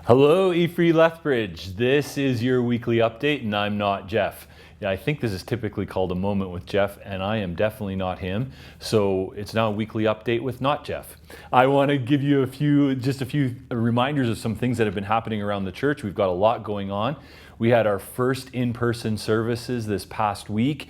Hello, eFree Lethbridge. This is your weekly update, and I'm not Jeff. Yeah, I think this is typically called a moment with Jeff, and I am definitely not him. So it's now a weekly update with not Jeff. I want to give you just a few reminders of some things that have been happening around the church. We've got a lot going on. We had our first in-person services this past week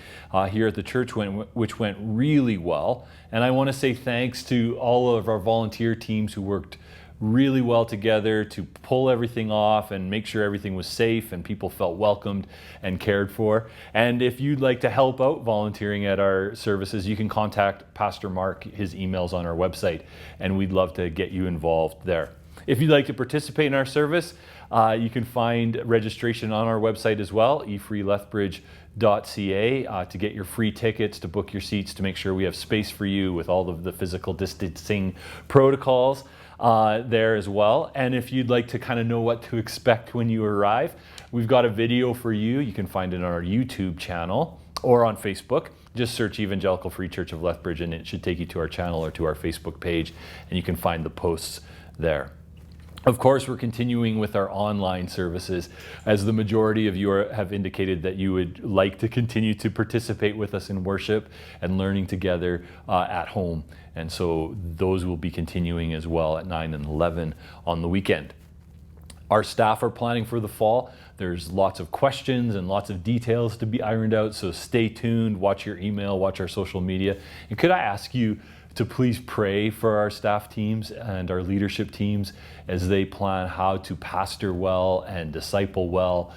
here at the church, which went really well. And I want to say thanks to all of our volunteer teams who worked really well together to pull everything off and make sure everything was safe and people felt welcomed and cared for. And if you'd like to help out volunteering at our services, you can contact Pastor Mark. His email's on our website, and we'd love to get you involved there. If you'd like to participate in our service, you can find registration on our website as well, efreelethbridge.ca, to get your free tickets, to book your seats, to make sure we have space for you with all of the physical distancing protocols there as well. And if you'd like to kind of know what to expect when you arrive, we've got a video for you. You can find it on our YouTube channel or on Facebook. Just search Evangelical Free Church of Lethbridge and it should take you to our channel or to our Facebook page, and you can find the posts there. Of course, we're continuing with our online services, as the majority of you have indicated that you would like to continue to participate with us in worship and learning together at home. And so those will be continuing as well at 9 and 11 on the weekend. Our staff are planning for the fall. There's lots of questions and lots of details to be ironed out, so stay tuned, watch your email, watch our social media. And could I ask you to please pray for our staff teams and our leadership teams as they plan how to pastor well and disciple well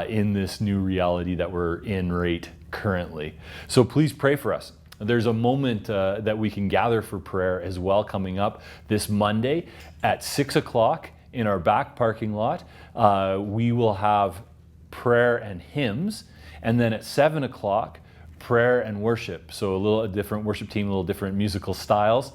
in this new reality that we're in right currently. So please pray for us. There's a moment that we can gather for prayer as well coming up this Monday at 6 o'clock in our back parking lot. We will have prayer and hymns, and then at 7 o'clock, prayer and worship. So a different worship team, a little different musical styles.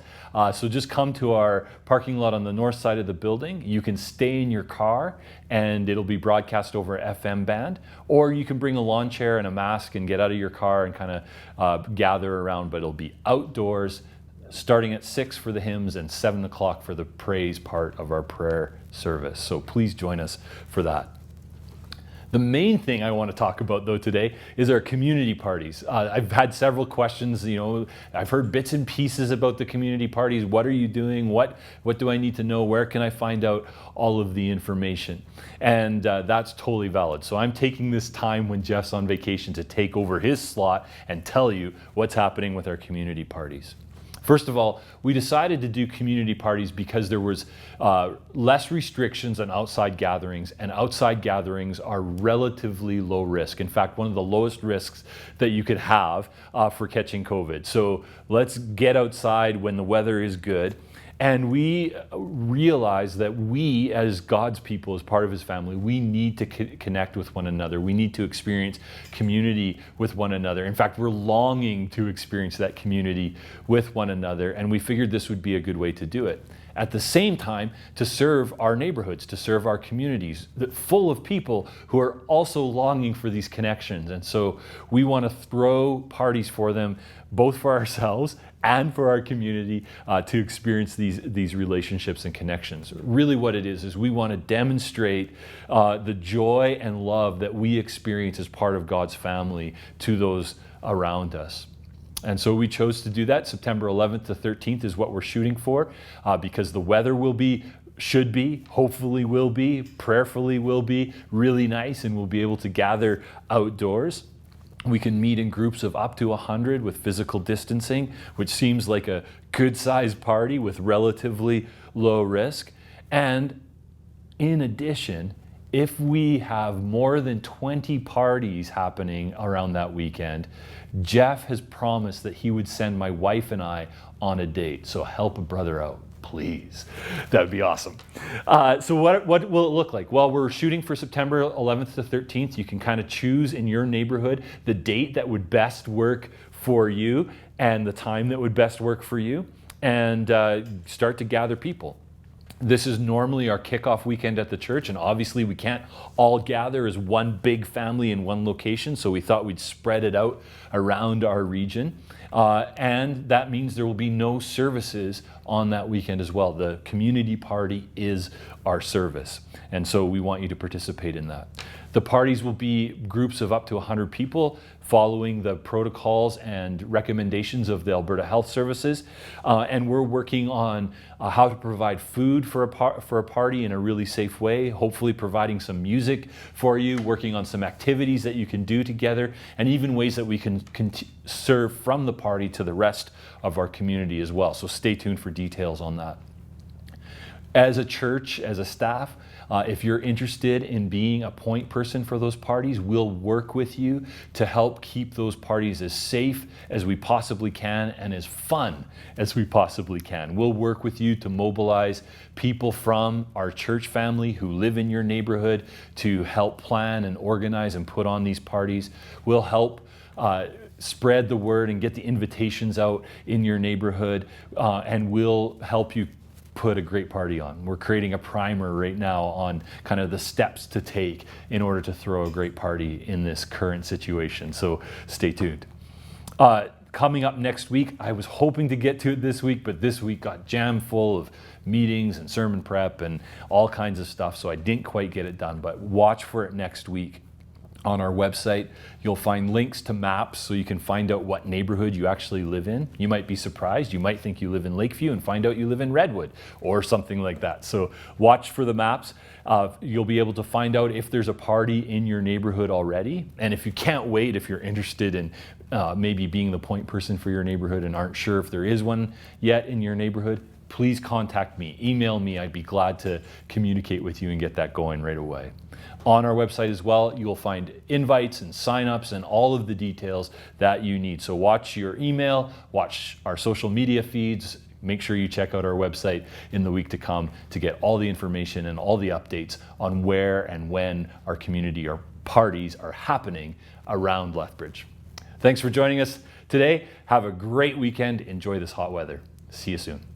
So just come to our parking lot on the north side of the building. You can stay in your car and it'll be broadcast over FM band, or you can bring a lawn chair and a mask and get out of your car and kind of gather around, but it'll be outdoors starting at 6 for the hymns and 7 o'clock for the praise part of our prayer service. So please join us for that. The main thing I want to talk about, though, today is our community parties. I've had several questions. I've heard bits and pieces about the community parties. What are you doing? What do I need to know? Where can I find out all of the information? And that's totally valid. So I'm taking this time when Jeff's on vacation to take over his slot and tell you what's happening with our community parties. First of all, we decided to do community parties because there was less restrictions on outside gatherings, and outside gatherings are relatively low risk. In fact, one of the lowest risks that you could have for catching COVID. So let's get outside when the weather is good. And we realize that we, as God's people, as part of his family, we need to connect with one another. We need to experience community with one another. In fact, we're longing to experience that community with one another, and we figured this would be a good way to do it. At the same time, to serve our neighborhoods, to serve our communities, full of people who are also longing for these connections. And so we want to throw parties for them, both for ourselves and for our community, to experience these relationships and connections. Really what it is we want to demonstrate the joy and love that we experience as part of God's family to those around us. And so we chose to do that. September 11th to 13th is what we're shooting for, because the weather should be, hopefully will be, prayerfully will be really nice, and we'll be able to gather outdoors. We can meet in groups of up to 100 with physical distancing, which seems like a good-sized party with relatively low risk. And in addition, if we have more than 20 parties happening around that weekend, Jeff has promised that he would send my wife and I on a date. So help a brother out, please. That'd be awesome. So what will it look like? Well, we're shooting for September 11th to 13th. You can kind of choose in your neighborhood the date that would best work for you and the time that would best work for you, and start to gather people. This is normally our kickoff weekend at the church, and obviously we can't all gather as one big family in one location, so we thought we'd spread it out around our region. And that means there will be no services on that weekend as well. The community party is our service. And so we want you to participate in that. The parties will be groups of up to 100 people following the protocols and recommendations of the Alberta Health Services. And we're working on how to provide food for a party in a really safe way, hopefully providing some music for you, working on some activities that you can do together, and even ways that we can serve from the party to the rest of our community as well. So stay tuned for details on that. As a church, as a staff, if you're interested in being a point person for those parties, we'll work with you to help keep those parties as safe as we possibly can and as fun as we possibly can. We'll work with you to mobilize people from our church family who live in your neighborhood to help plan and organize and put on these parties. We'll help spread the word and get the invitations out in your neighborhood, and we'll help you put a great party on. We're creating a primer right now on kind of the steps to take in order to throw a great party in this current situation. So stay tuned. Coming up next week, I was hoping to get to it this week, but this week got jam full of meetings and sermon prep and all kinds of stuff, so I didn't quite get it done, but watch for it next week. On our website, you'll find links to maps so you can find out what neighborhood you actually live in. You might be surprised. You might think you live in Lakeview and find out you live in Redwood or something like that. So watch for the maps. You'll be able to find out if there's a party in your neighborhood already. And if you can't wait, if you're interested in maybe being the point person for your neighborhood and aren't sure if there is one yet in your neighborhood, please contact me, email me. I'd be glad to communicate with you and get that going right away. On our website as well, you will find invites and signups and all of the details that you need. So watch your email, watch our social media feeds, make sure you check out our website in the week to come to get all the information and all the updates on where and when our community or parties are happening around Lethbridge. Thanks for joining us today. Have a great weekend. Enjoy this hot weather. See you soon.